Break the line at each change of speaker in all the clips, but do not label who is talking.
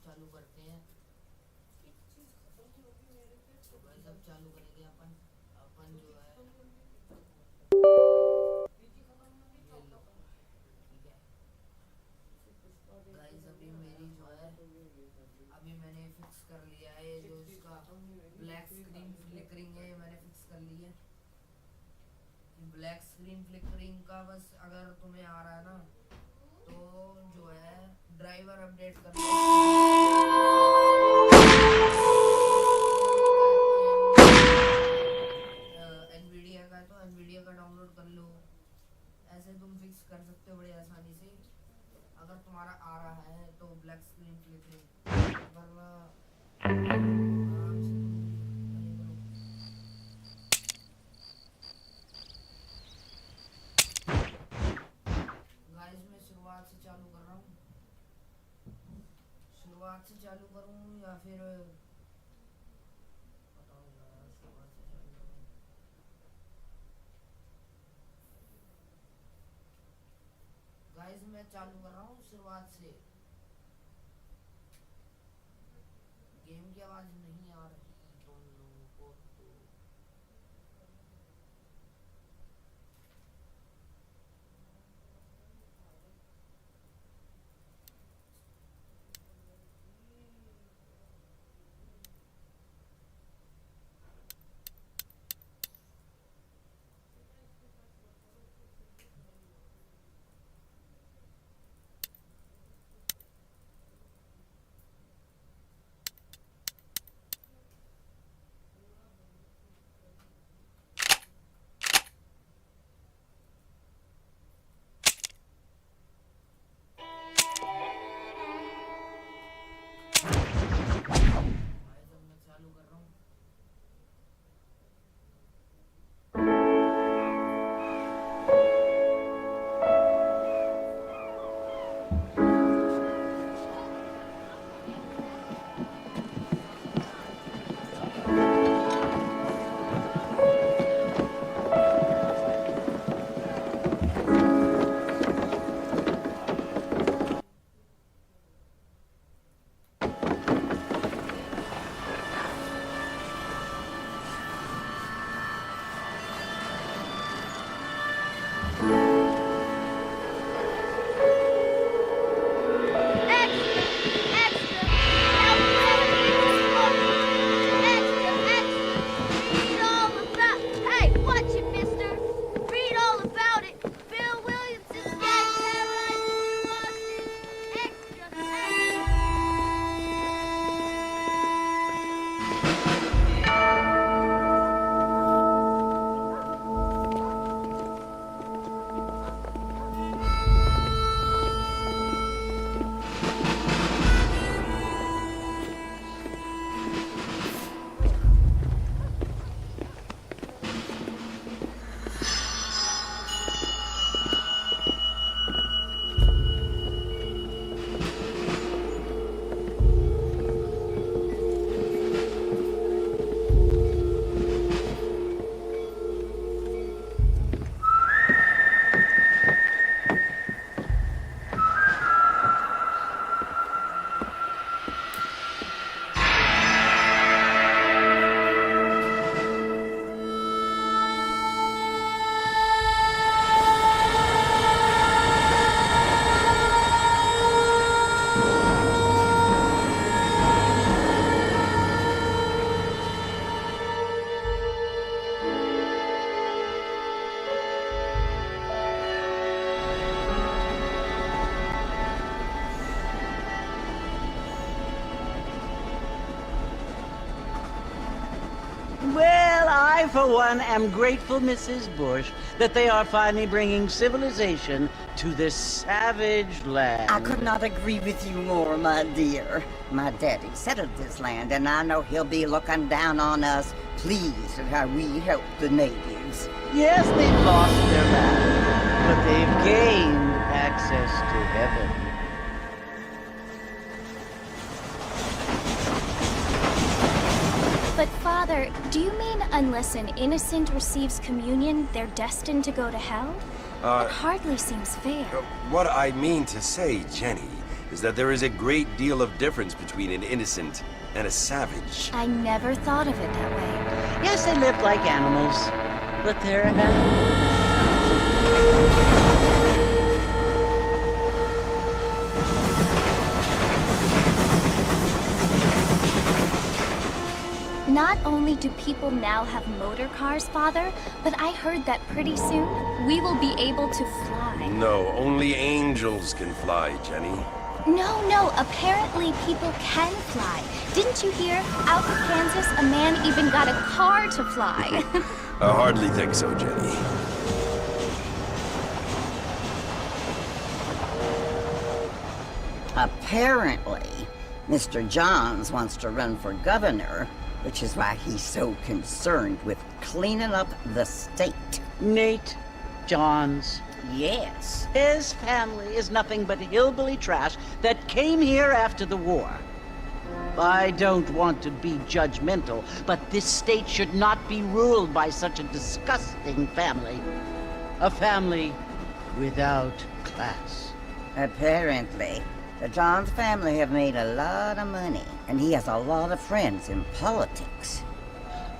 चालू करते हैं। सब चालू करेंगे अपन जो है गाइस अभी मेरी जो है अभी मैंने फिक्स कर लिया है जो इसका ब्लैक स्क्रीन फ्लिकरिंग है मैंने फिक्स कर ली है। ब्लैक स्क्रीन फ्लिकरिंग का बस अगर तुम्हें आ रहा है ना तो जो है ड्राइवर अपडेट कर लो। एनवीडिया का तो एनवीडिया का डाउनलोड कर लो। ऐसे तुम फिक्स कर सकते हो बड़ी आसानी से अगर तुम्हारा आ रहा है तो ब्लैक स्क्रीन फ्लिकरिंग वरना आराम से गाइस मैं शुरुआत से चालू कर रहा हूँ। शुरुआत से चालू करूँ या फिर गाइस मैं चालू कर रहा हूँ शुरुआत से। गेम की आवाज नहीं आ रही तुम लोगों को तो
I, for one, am grateful, Mrs. Bush, that they are finally bringing civilization to this savage land.
I could not agree with you more, my dear. My daddy settled this land, and I know he'll be looking down on us, pleased at how we help the natives.
Yes, they've lost their battle, but they've gained access to heaven.
But Father, do you mean unless an innocent receives communion, they're destined to go to hell? That hardly seems fair.
What I mean to say, Jenny, is that there is a great deal of difference between an innocent and a savage.
I never thought of it that way.
Yes, they live like animals, but they're animals.
Not only do people now have motor cars, Father, but I heard that pretty soon we will be able to fly.
No, only angels can fly, Jenny.
No, apparently people can fly. Didn't you hear? Out in Kansas, a man even got a car to fly.
I hardly think so, Jenny.
Apparently, Mr. Johns wants to run for governor, which is why he's so concerned with cleaning up the state.
Nate Johns.
Yes.
His family is nothing but hillbilly trash that came here after the war. I don't want to be judgmental, but this state should not be ruled by such a disgusting family. A family without class.
Apparently, the Johns family have made a lot of money, and he has a lot of friends in politics.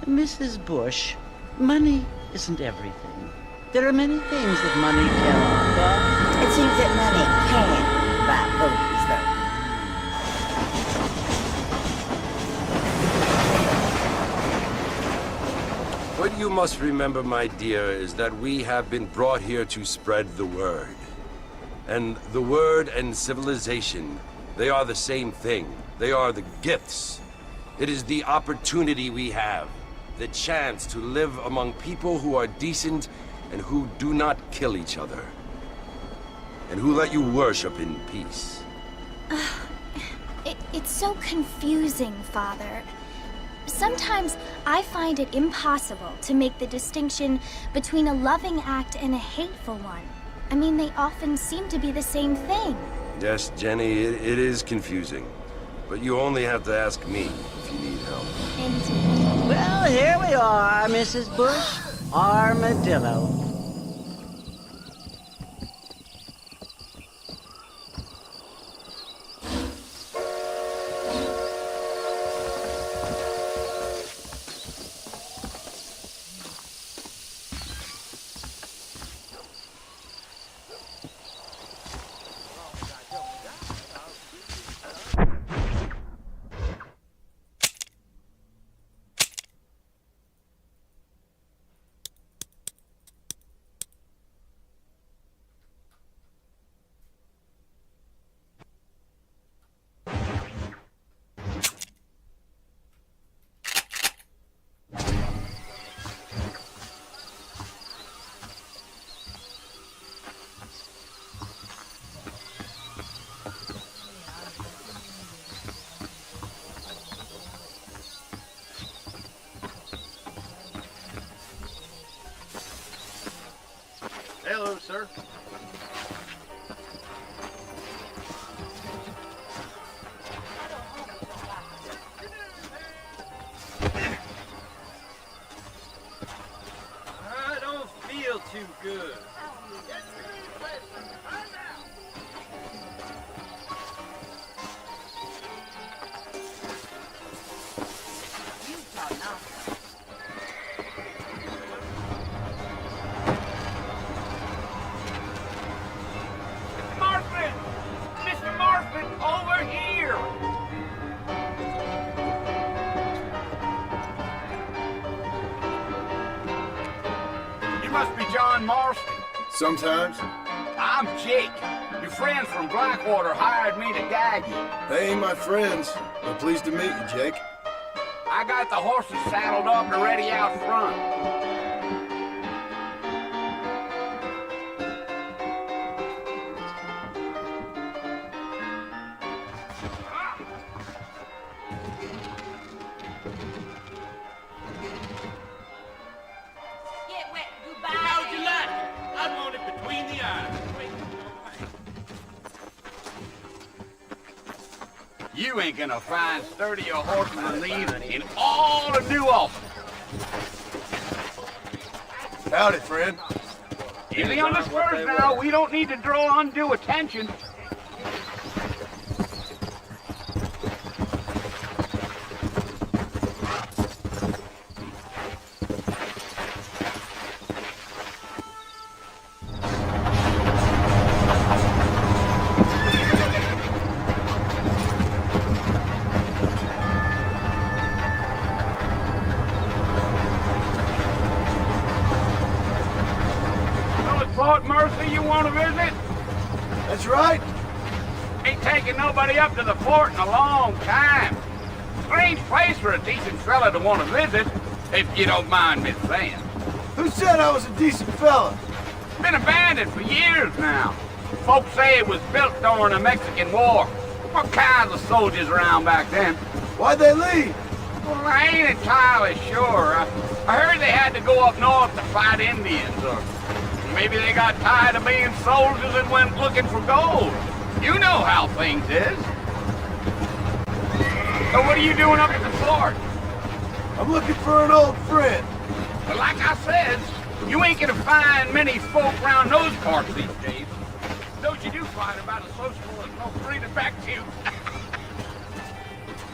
Mrs. Bush, money isn't everything. There are many things that money cannot buy.
It seems that money can buy voters, though.
What you must remember, my dear, is that we have been brought here to spread the word. And the word and civilization, they are the same thing. They are the gifts. It is the opportunity we have, the chance to live among people who are decent and who do not kill each other, and who let you worship in peace.
It's so confusing, Father. Sometimes I find it impossible to make the distinction between a loving act and a hateful one. I mean, they often seem to be the same thing.
Yes, Jenny, it is confusing. But you only have to ask me if you need help.
Indeed.
Well, here we are, Mrs. Bush. Armadillo.
Hello, sir. I don't feel too good. You must be John Marston.
Sometimes.
I'm Jake. Your friends from Blackwater hired me to guide you.
They ain't my friends, but pleased to meet you, Jake.
I got the horses saddled up and ready out front.
How'd you like it? I want it between the eyes.
You ain't gonna find sturdier horsemen than these in all of New Austin.
Howdy, friend.
Easy on the spurs now. We don't need to draw undue attention. Fort Mercy you want to visit?
That's right.
Ain't taking nobody up to the fort in a long time. Strange place for a decent fella to want to visit, if you don't mind me saying.
Who said I was a decent fella?
Been abandoned for years now. Folks say it was built during the Mexican War. What kinds of soldiers around back then?
Why'd they leave?
Well, I ain't entirely sure. I heard they had to go up north to fight Indians, or maybe they got tired of being soldiers and went looking for gold. You know how things is. So what are you doing up at the fort?
I'm looking for an old friend.
Well, like I said, you ain't gonna find many folk around those parts these days. Those you do find about as sociable as no free to back to you.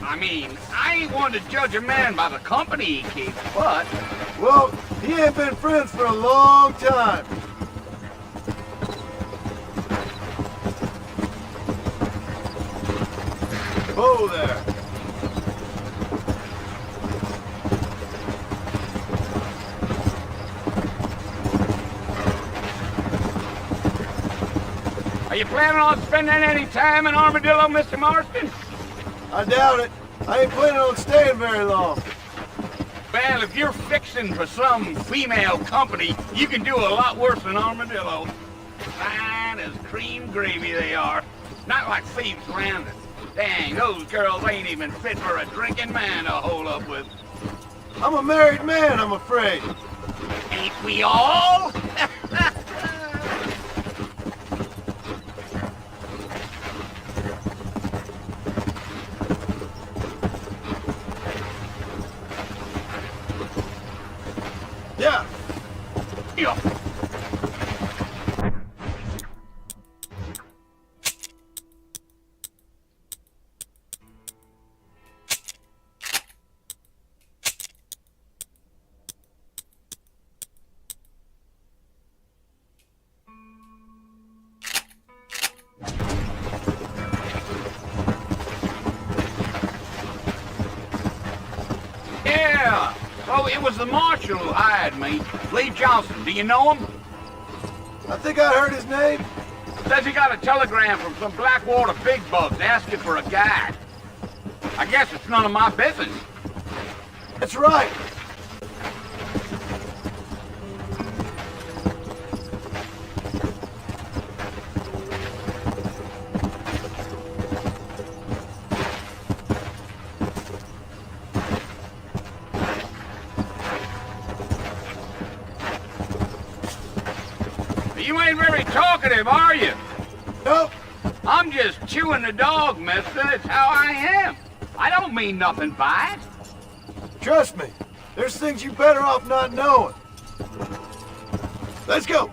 I mean, I ain't one to judge a man by the company he keeps, but...
Well, he ain't been friends for a long time. Whoa there.
Are you planning on spending any time in Armadillo, Mr. Marston?
I doubt it. I ain't planning on staying very long.
Well, if you're fixing for some female company, you can do a lot worse than Armadillo. Fine as cream gravy they are. Not like Thieves Landing. Dang, those girls ain't even fit for a drinking man to hole up with.
I'm a married man, I'm afraid.
Ain't we all?
Yeah.
Yeah. Oh, it was the marshal who hired me. Lee Johnson. Do you know him?
I think I heard his name.
Says he got a telegram from some Blackwater big bugs asking for a guide. I guess it's none of my business.
That's right.
You ain't very talkative, are you?
Nope.
I'm just chewing the dog, mister. It's how I am. I don't mean nothing by it.
Trust me, there's things you better off not knowing. Let's go.